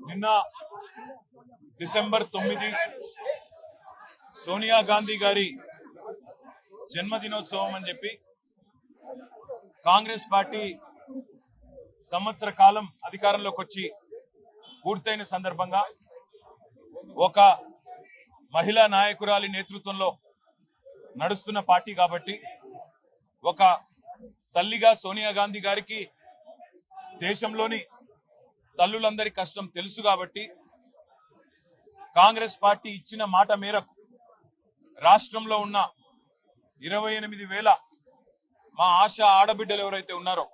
నిన్న డిసెంబర్ 9 సోనియా గాంధీ గారి జన్మదినోత్సవం అని చెప్పి కాంగ్రెస్ పార్టీ సంవత్సర కాలం అధికారంలోకి వచ్చి పూర్తయిన సందర్భంగా ఒక మహిళా నాయకురాలి నేతృత్వంలో నడుస్తున్న పార్టీ కాబట్టి ఒక తల్లిగా సోనియా గాంధీ గారికి దేశంలోని తల్లులందరి కష్టం తెలుసు కాబట్టి కాంగ్రెస్ పార్టీ ఇచ్చిన మాట మేరకు రాష్ట్రంలో ఉన్న 28,000 మా ఆశా ఆడబిడ్డలు ఎవరైతే ఉన్నారో,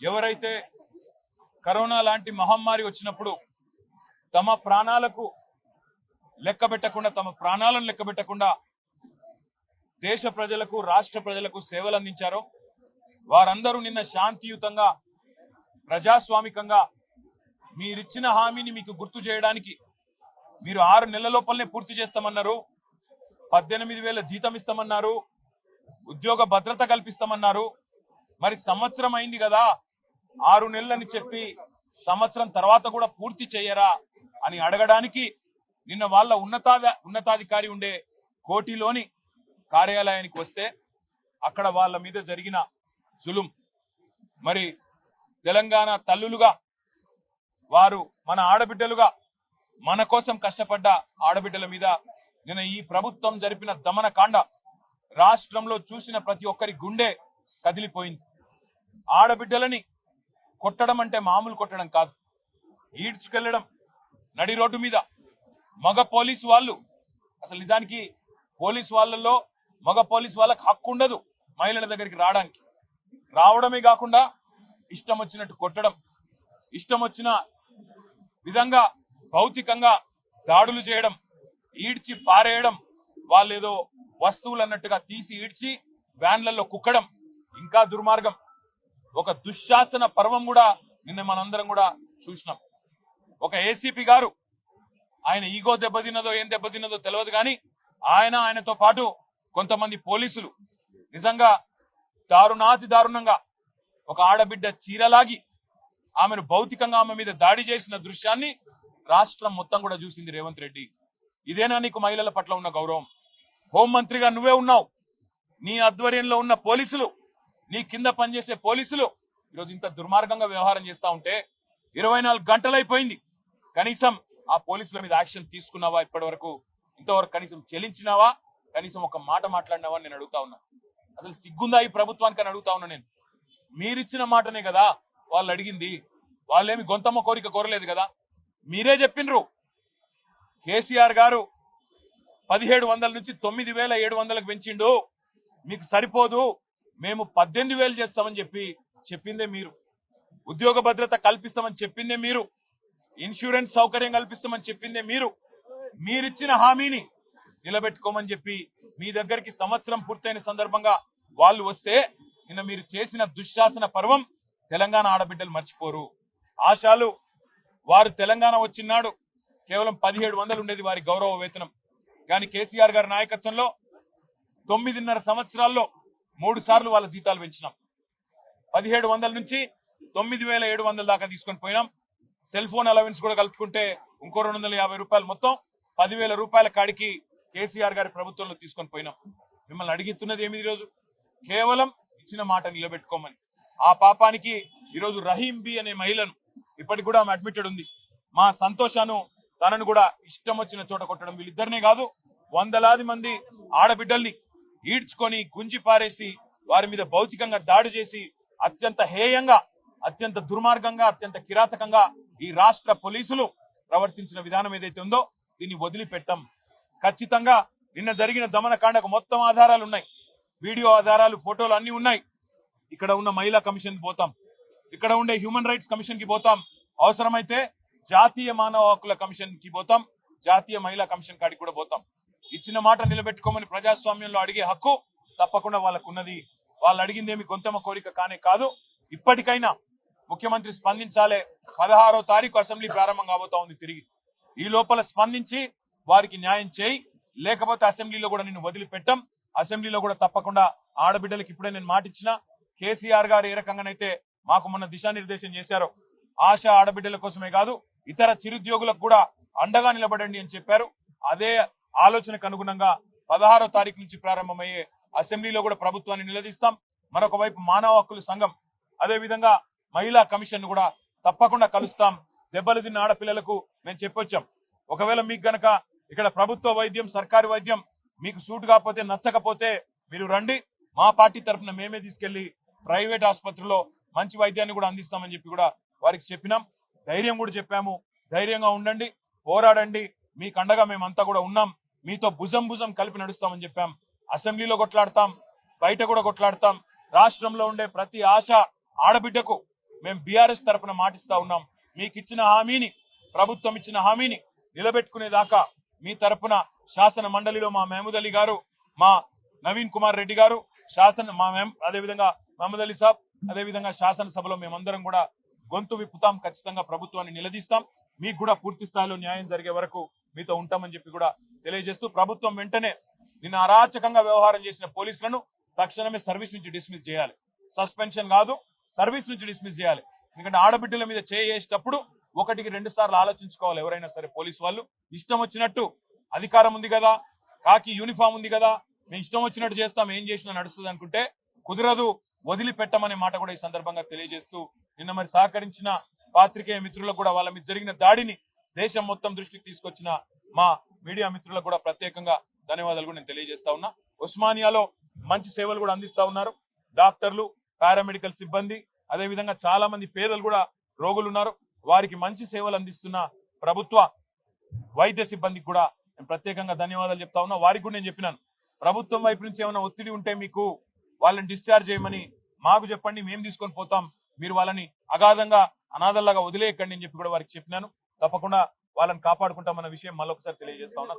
ఎవరైతే కరోనా లాంటి మహమ్మారి వచ్చినప్పుడు తమ ప్రాణాలకు లెక్కబెట్టకుండా, తమ ప్రాణాలను లెక్కబెట్టకుండా దేశ ప్రజలకు, రాష్ట్ర ప్రజలకు సేవలు అందించారో వారందరూ నిన్న శాంతియుతంగా, ప్రజాస్వామికంగా మీరిచ్చిన హామీని మీకు గుర్తు చేయడానికి మీరు 6 నెలల లోపలనే పూర్తి చేస్తామన్నారు, 18,000 జీతం ఇస్తామన్నారు, ఉద్యోగ భద్రత కల్పిస్తామన్నారు. మరి సంవత్సరం అయింది కదా, 6 నెలలని చెప్పి సంవత్సరం తర్వాత కూడా పూర్తి చేయరా అని అడగడానికి నిన్న వాళ్ళ ఉన్నతాధికారి ఉండే కోటిలోని కార్యాలయానికి వస్తే అక్కడ వాళ్ళ మీద జరిగిన జులుం, మరి తెలంగాణ తల్లులుగా వారు మన ఆడబిడ్డలుగా మన కోసం కష్టపడ్డ ఆడబిడ్డల మీద నిన్న ఈ ప్రభుత్వం జరిపిన దమనకాండ రాష్ట్రంలో చూసిన ప్రతి ఒక్కరి గుండె కదిలిపోయింది. ఆడబిడ్డలని కొట్టడం అంటే మామూలు కొట్టడం కాదు, ఈడ్చుకెళ్లడం నడి రోడ్డు మీద. మగ పోలీసు వాళ్ళు, అసలు నిజానికి పోలీసు వాళ్ళల్లో మగ పోలీసు వాళ్ళకి హక్కు ఉండదు మహిళల దగ్గరికి రావడానికి. రావడమే కాకుండా ఇష్టం వచ్చినట్టు కొట్టడం, ఇష్టం వచ్చిన విధంగా భౌతికంగా దాడులు చేయడం, ఈడ్చి పారేయడం, వాళ్ళేదో వస్తువులు అన్నట్టుగా తీసి ఈడ్చి వ్యాన్లలో కుక్కడం, ఇంకా దుర్మార్గం. ఒక దుశ్శాసన పర్వం కూడా నిన్న మనందరం కూడా చూసినాం. ఒక ఏసీపీ గారు, ఆయన ఈగో దెబ్బతిన్నదో ఏం దెబ్బతిన్నదో తెలియదు కానీ ఆయనతో పాటు కొంతమంది పోలీసులు నిజంగా దారుణాతి దారుణంగా ఒక ఆడబిడ్డ చీరలాగి ఆమెను భౌతికంగా ఆమె మీద దాడి చేసిన దృశ్యాన్ని రాష్ట్రం మొత్తం కూడా చూసింది రేవంత్ రెడ్డి. ఇదేనా నీకు మహిళల పట్ల ఉన్న గౌరవం? హోంమంత్రిగా నువ్వే ఉన్నావు, నీ ఆధ్వర్యంలో ఉన్న పోలీసులు, నీ కింద పనిచేసే పోలీసులు ఈరోజు ఇంత దుర్మార్గంగా వ్యవహారం చేస్తా ఉంటే 24 గంటలైపోయింది, కనీసం ఆ పోలీసుల మీద యాక్షన్ తీసుకున్నావా? ఇప్పటి వరకు ఇంతవరకు కనీసం చెల్లించినావా? కనీసం ఒక మాట మాట్లాడినావా నేను అడుగుతా ఉన్నా. అసలు సిగ్గుందా ఈ ప్రభుత్వానికి అని అడుగుతా ఉన్నా నేను. మీరిచ్చిన మాటనే కదా వాళ్ళు అడిగింది, వాళ్ళేమి గొంతమ్మ కోరిక కోరలేదు కదా. మీరే చెప్పినరు కేసీఆర్ గారు 1,700 నుంచి 9,700కు పెంచిండు, మీకు సరిపోదు, మేము 18,000 చేస్తామని చెప్పిందే మీరు. ఉద్యోగ భద్రత కల్పిస్తామని చెప్పిందే మీరు. ఇన్సూరెన్స్ సౌకర్యం కల్పిస్తామని చెప్పిందే మీరు. మీరిచ్చిన హామీని నిలబెట్టుకోమని చెప్పి మీ దగ్గరికి సంవత్సరం పూర్తయిన సందర్భంగా వాళ్ళు వస్తే నిన్న మీరు చేసిన దుశ్శాసన పర్వం తెలంగాణ ఆడబిడ్డలు మర్చిపోరు. ఆశాలు వారు తెలంగాణ వచ్చినాడు కేవలం 1,700 ఉండేది వారి గౌరవ వేతనం. కానీ కేసీఆర్ గారి నాయకత్వంలో 9.5 సంవత్సరాల్లో 3 సార్లు వాళ్ళ జీతాలు పెంచినాం. 1,700 నుంచి 9,700 దాకా తీసుకొని పోయినాం. సెల్ ఫోన్ అలవెన్స్ కూడా కలుపుకుంటే ఇంకో 250 రూపాయలు, మొత్తం 10,000 రూపాయల కాడికి కేసీఆర్ గారి ప్రభుత్వంలో తీసుకొని పోయినాం. మిమ్మల్ని అడిగిస్తున్నది ఏమి ఈరోజు? కేవలం ఇచ్చిన మాట నిలబెట్టుకోమని. ఆ పాపానికి ఈరోజు రహీం బి అనే మహిళను, ఇప్పటికి కూడా ఆమె అడ్మిటెడ్ ఉంది, మా సంతోషాను తనను కూడా ఇష్టం వచ్చిన చోట కొట్టడం. వీళ్ళిద్దరినే కాదు, వందలాది మంది ఆడబిడ్డల్ని ఈడ్చుకొని గుంజి పారేసి వారి మీద భౌతికంగా దాడి చేసి అత్యంత హేయంగా, అత్యంత దుర్మార్గంగా, అత్యంత కిరాతకంగా ఈ రాష్ట్ర పోలీసులు ప్రవర్తించిన విధానం ఏదైతే ఉందో దీన్ని వదిలిపెట్టాం. ఖచ్చితంగా నిన్న జరిగిన దమనకాండకు మొత్తం ఆధారాలు ఉన్నాయి, వీడియో ఆధారాలు, ఫోటోలు అన్ని ఉన్నాయి. ఇక్కడ ఉన్న మహిళా కమిషన్ కి పోతాం, ఇక్కడ ఉండే హ్యూమన్ రైట్స్ కమిషన్ కి పోతాం, అవసరమైతే జాతీయ మానవ హక్కుల కమిషన్ కి పోతాం, జాతీయ మహిళా కమిషన్ కాడికి కూడా పోతాం. ఇచ్చిన మాట నిలబెట్టుకోమని ప్రజాస్వామ్యంలో అడిగే హక్కు తప్పకుండా వాళ్ళకు ఉన్నది. వాళ్ళు అడిగింది ఏమి గొంతమ్మ కోరిక కానే కాదు. ఇప్పటికైనా ముఖ్యమంత్రి స్పందించాలే. 16వ తారీఖు అసెంబ్లీ ప్రారంభం కాబోతా ఉంది తిరిగి. ఈ లోపల స్పందించి వారికి న్యాయం చేయి, లేకపోతే అసెంబ్లీలో కూడా నిన్ను వదిలిపెట్టాం. అసెంబ్లీలో కూడా తప్పకుండా ఆడబిడ్డలకు ఇప్పుడే నేను మాట ఇచ్చిన. కేసీఆర్ గారు ఏ రకంగానైతే మాకు మొన్న దిశానిర్దేశం చేశారో, ఆశ ఆడబిడ్డల కోసమే కాదు ఇతర చిరుద్యోగులకు కూడా అండగా నిలబడండి అని చెప్పారు. అదే ఆలోచనకు అనుగుణంగా 16వ తారీఖు నుంచి ప్రారంభమయ్యే అసెంబ్లీలో కూడా ప్రభుత్వాన్ని నిలదీస్తాం. మరొక వైపు మానవ హక్కుల సంఘం, అదే విధంగా మహిళా కమిషన్ కూడా తప్పకుండా కలుస్తాం. దెబ్బలు తిన్న ఆడపిల్లలకు మేము చెప్పొచ్చాం. ఒకవేళ మీకు గనక ఇక్కడ ప్రభుత్వ వైద్యం, సర్కారు వైద్యం మీకు సూట్ కాకపోతే, నచ్చకపోతే మీరు రండి, మా పార్టీ తరఫున మేమే తీసుకెళ్లి ప్రైవేట్ ఆసుపత్రిలో మంచి వైద్యాన్ని కూడా అందిస్తామని చెప్పి కూడా వారికి చెప్పినాం. ధైర్యం కూడా చెప్పాము. ధైర్యంగా ఉండండి, పోరాడండి, మీకు అండగా మేమంతా కూడా ఉన్నాం, మీతో భుజం భుజం కలిపి నడుస్తామని చెప్పాం. అసెంబ్లీలో కొట్లాడతాం, బయట కూడా కొట్లాడతాం. రాష్ట్రంలో ఉండే ప్రతి ఆశ ఆడబిడ్డకు మేము బీఆర్ఎస్ తరఫున మాటిస్తా ఉన్నాం. మీకు ఇచ్చిన హామీని, ప్రభుత్వం ఇచ్చిన హామీని నిలబెట్టుకునేదాకా మీ తరఫున శాసన మండలిలో మా మహమూద్ అలీ గారు, మా నవీన్ కుమార్ రెడ్డి గారు, అదేవిధంగా మహమూద్ అలీ సాబ్, అదేవిధంగా శాసనసభలో మేమందరం కూడా గొంతు విప్పుతాం. ఖచ్చితంగా ప్రభుత్వాన్ని నిలదీస్తాం. మీకు కూడా పూర్తి స్థాయిలో న్యాయం జరిగే వరకు మీతో ఉంటామని చెప్పి కూడా తెలియజేస్తూ, ప్రభుత్వం వెంటనే నిన్న అరాచకంగా వ్యవహారం చేసిన పోలీసులను తక్షణమే సర్వీస్ నుంచి డిస్మిస్ చేయాలి. సస్పెన్షన్ కాదు, సర్వీస్ నుంచి డిస్మిస్ చేయాలి. ఎందుకంటే ఆడబిడ్డల మీద చేసేటప్పుడు 1-2 సార్లు ఆలోచించుకోవాలి. ఎవరైనా సరే పోలీసు వాళ్ళు ఇష్టం వచ్చినట్టు, అధికారం ఉంది కదా, కాకి యూనిఫామ్ ఉంది కదా, మేము ఇష్టం వచ్చినట్టు చేస్తాం, ఏం చేసినా నడుస్తుంది అనుకుంటే కుదరదు, వదిలిపెట్టమనే మాట కూడా ఈ సందర్భంగా తెలియజేస్తూ, నిన్న మరి సహకరించిన పాత్రికేయ మిత్రులకు కూడా, వాళ్ళ మీద జరిగిన దాడిని దేశం మొత్తం దృష్టికి తీసుకొచ్చిన మా మీడియా మిత్రులకు కూడా ప్రత్యేకంగా ధన్యవాదాలు కూడా నేను తెలియజేస్తా ఉన్నా. ఉస్మానియాలో మంచి సేవలు కూడా అందిస్తా ఉన్నారు. డాక్టర్లు, పారామెడికల్ సిబ్బంది, అదేవిధంగా చాలా మంది పేదలు కూడా రోగులు ఉన్నారు. వారికి మంచి సేవలు అందిస్తున్న ప్రభుత్వ వైద్య సిబ్బందికి కూడా నేను ప్రత్యేకంగా ధన్యవాదాలు చెప్తా ఉన్నా. వారికి కూడా నేను చెప్పినాను, ప్రభుత్వం వైపు నుంచి ఏమైనా ఒత్తిడి ఉంటే మీకు వాళ్ళని డిశ్చార్జ్ చేయమని మాకు చెప్పండి, మేము తీసుకొని పోతాం, మీరు వాళ్ళని అగాధంగా అనాథల్లాగా వదిలేయకండి అని చెప్పి కూడా వారికి చెప్పినాను. తప్పకుండా వాళ్ళని కాపాడుకుంటామన్న విషయం మళ్ళొకసారి తెలియజేస్తా ఉన్నా.